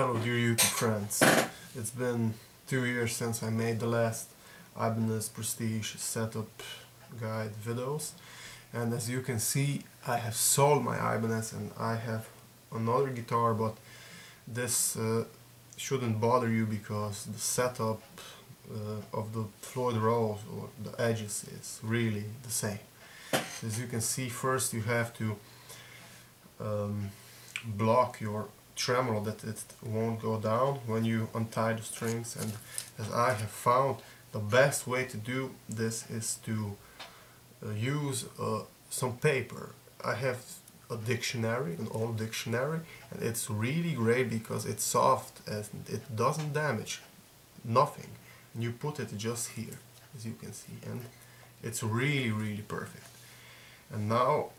Hello dear YouTube friends, it's been 2 years since I made the last Ibanez Prestige setup guide videos, and as you can see I have sold my Ibanez and I have another guitar, but this shouldn't bother you because the setup of the Floyd Rose or the edges is really the same. As you can see, first you have to block your tremolo that it won't go down when you untie the strings, and as I have found, the best way to do this is to use some paper. I have a dictionary, an old dictionary, and it's really great because it's soft and it doesn't damage nothing, and you put it just here, as you can see, and it's really perfect. And now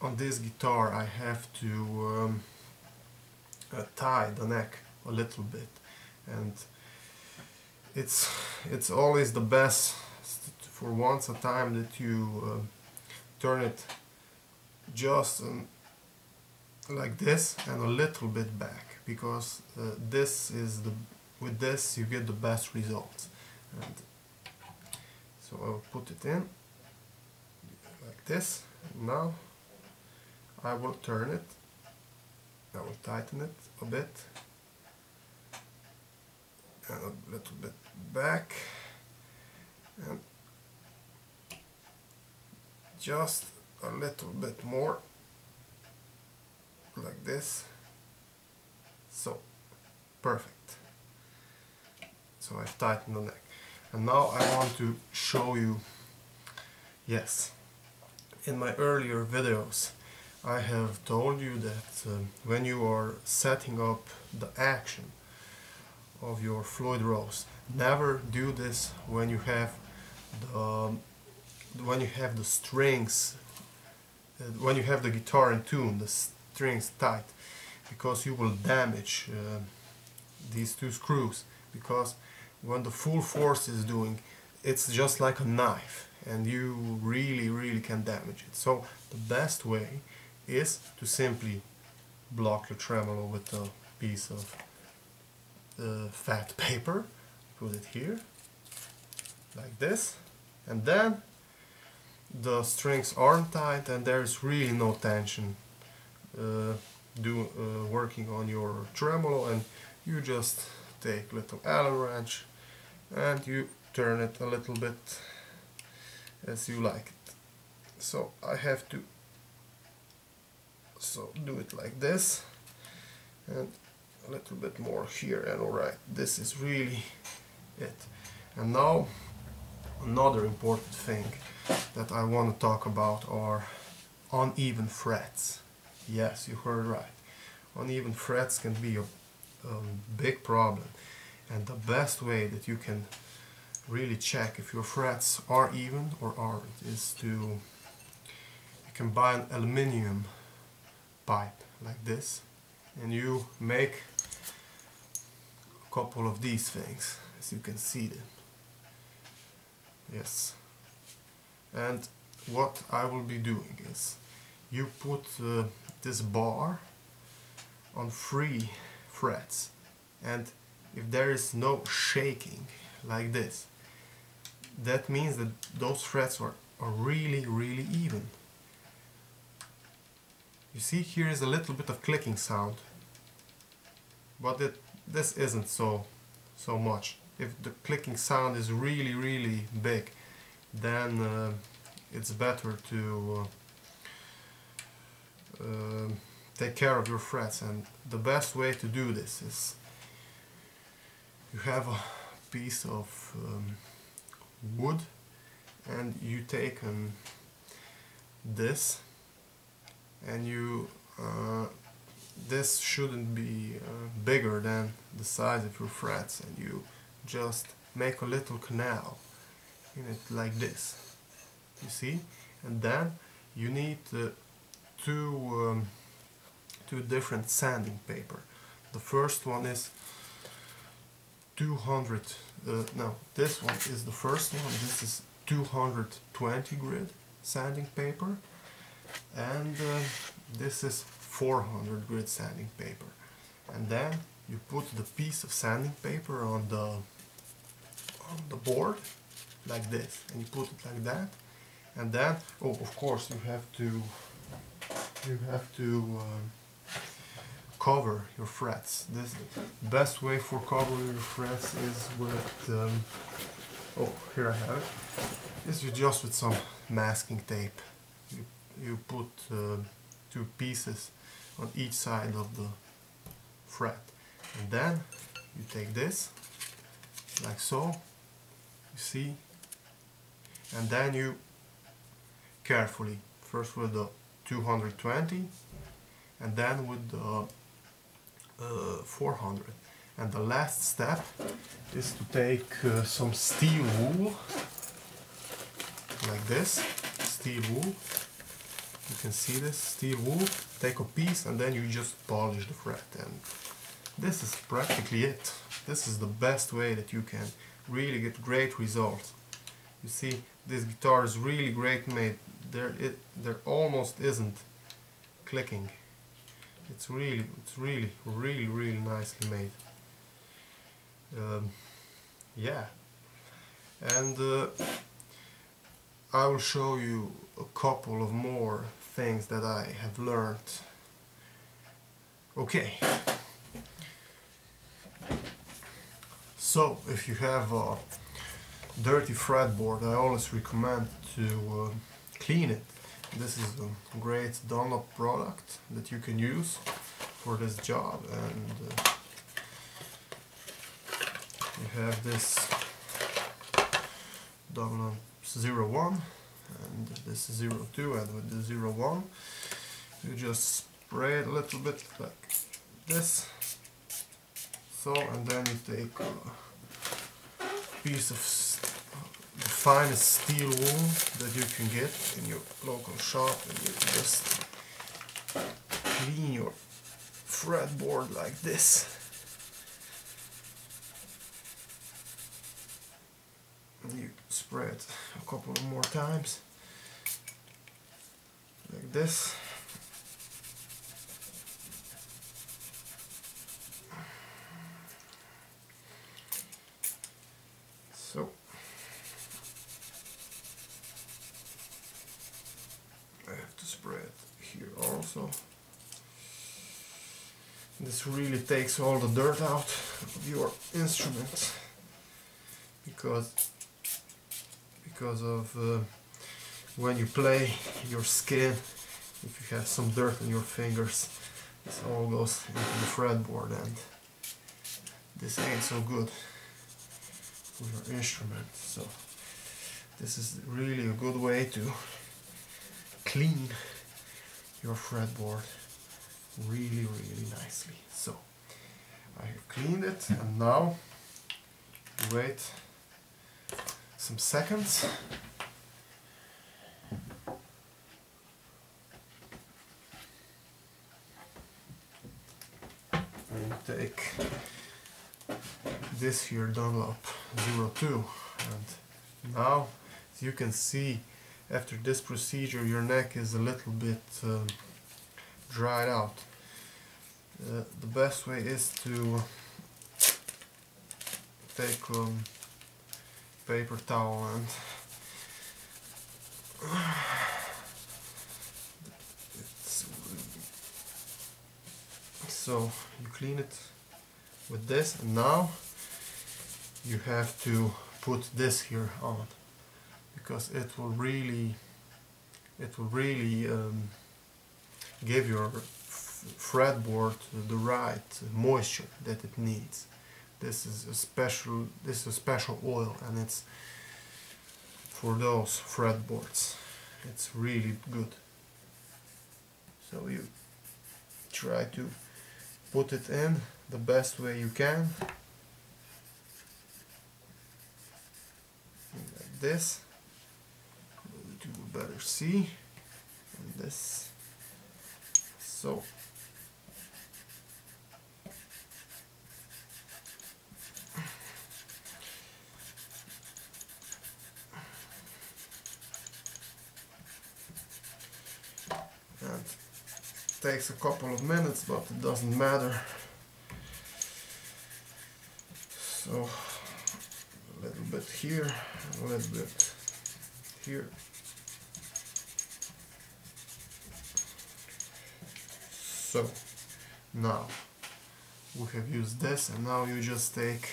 on this guitar I have to tie the neck a little bit, and it's always the best for once a time that you turn it just like this and a little bit back, because with this you get the best results. And so I'll put it in like this. Now I will turn it, I will tighten it a bit and a little bit back, and just a little bit more like this. So perfect. So I've tightened the neck, and now I want to show you, yes, in my earlier videos I have told you that when you are setting up the action of your Floyd Rose, never do this when you have the strings, when you have the guitar in tune, the strings tight, because you will damage these two screws, because when the full force is doing, it's just like a knife and you really can damage it. So the best way is to simply block your tremolo with a piece of fat paper, put it here like this, and then the strings aren't tight and there's really no tension working on your tremolo, and you just take a little Allen wrench and you turn it a little bit as you like it. So I have to do it like this and a little bit more here, and alright, this is really it. And now another important thing that I want to talk about are uneven frets. Yes, you heard right. Uneven frets can be a big problem, and the best way that you can really check if your frets are even or aren't is you can buy an aluminium pipe like this, and you make a couple of these things, as you can see them. Yes, and what I will be doing is you put this bar on 3 frets, and if there is no shaking like this, that means that those frets are really even. You see, here is a little bit of clicking sound, but this isn't so much. If the clicking sound is really big, then it's better to take care of your frets. And the best way to do this is you have a piece of wood, and you take this, and you this shouldn't be bigger than the size of your frets, and you just make a little canal in it like this, you see. And then you need two different sanding paper. The first one is 200, no, this one is the first one. This is 220 grit sanding paper, and this is 400 grit sanding paper. And then you put the piece of sanding paper on the board like this, and you put it like that, and then of course you have to cover your frets. This best way for covering your frets is with here I have it. Is you just with some masking tape. You put 2 pieces on each side of the fret, and then you take this like so, you see, and then you carefully, first with the 220 and then with the 400, and the last step is to take some steel wool like this, steel wool. You can see this steel wool. Take a piece and then you just polish the fret, and this is practically it. This is the best way that you can really get great results. You see, this guitar is really great made. There almost isn't clicking. It's really nicely made. Yeah, and I will show you a couple of more things that I have learned. Okay, so if you have a dirty fretboard, I always recommend to clean it. This is a great Dunlop product that you can use for this job, and you have this Dunlop 01 and this 02, and with the 01 you just spray it a little bit like this, so, and then you take a piece of the finest steel wool that you can get in your local shop, and you just clean your fretboard like this. And you spray it a couple of more times like this. So I have to spray it here also. This really takes all the dirt out of your instrument, because of when you play, your skin, if you have some dirt on your fingers, this all goes into the fretboard, and this ain't so good for your instrument. So this is really a good way to clean your fretboard really nicely. So I have cleaned it, and now wait some seconds. And take this here Dunlop 02, and now, as you can see, after this procedure your neck is a little bit dried out. The best way is to take paper towel and so you clean it with this, and now you have to put this here on, because it will really give your fretboard the right moisture that it needs. This is a special oil, and it's for those fretboards. It's really good. So you try to put it in the best way you can, like this, to better see, and this, so. And it takes a couple of minutes, but it doesn't matter. So a little bit here, a little bit here. So now we have used this, and now you just take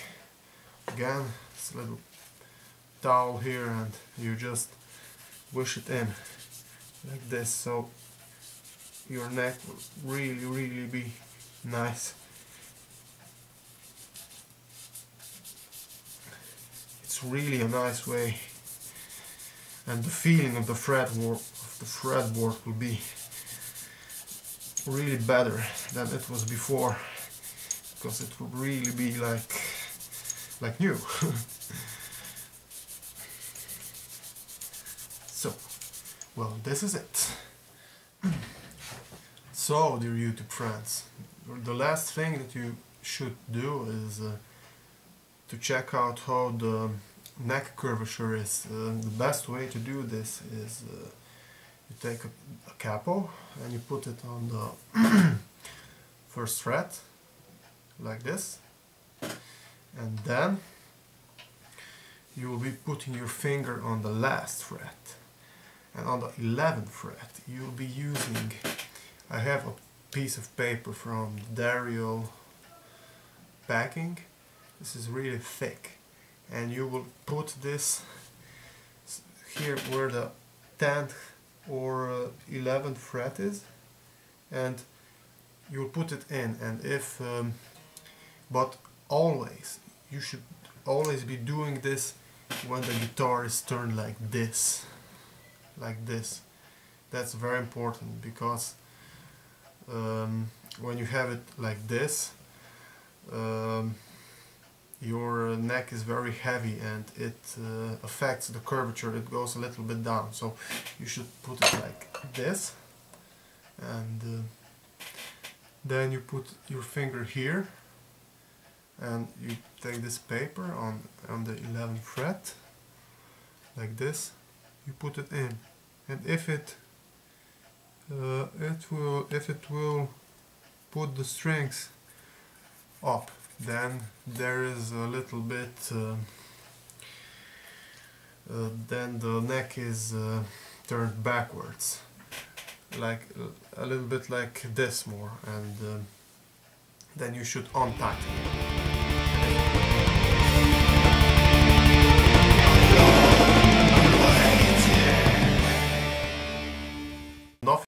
again this little towel here and you just push it in like this, so your neck will really be nice. It's really a nice way, and the feeling of the fretboard will be really better than it was before, because it will really be like new. So, well, this is it. So, dear YouTube friends, the last thing that you should do is to check out how the neck curvature is. The best way to do this is you take a capo and you put it on the first fret, like this, and then you will be putting your finger on the last fret, and on the 11th fret you will be using, I have a piece of paper from Dario packing. This is really thick, and you will put this here where the 10th or 11th fret is, and you'll put it in. And if but always, you should always be doing this when the guitar is turned like this. That's very important, because when you have it like this, your neck is very heavy and it affects the curvature. It goes a little bit down, so you should put it like this, and then you put your finger here and you take this paper on the 11th fret like this. You put it in, and if it will put the strings up, then there is a little bit then the neck is turned backwards, like a little bit like this more, and then you should untighten it.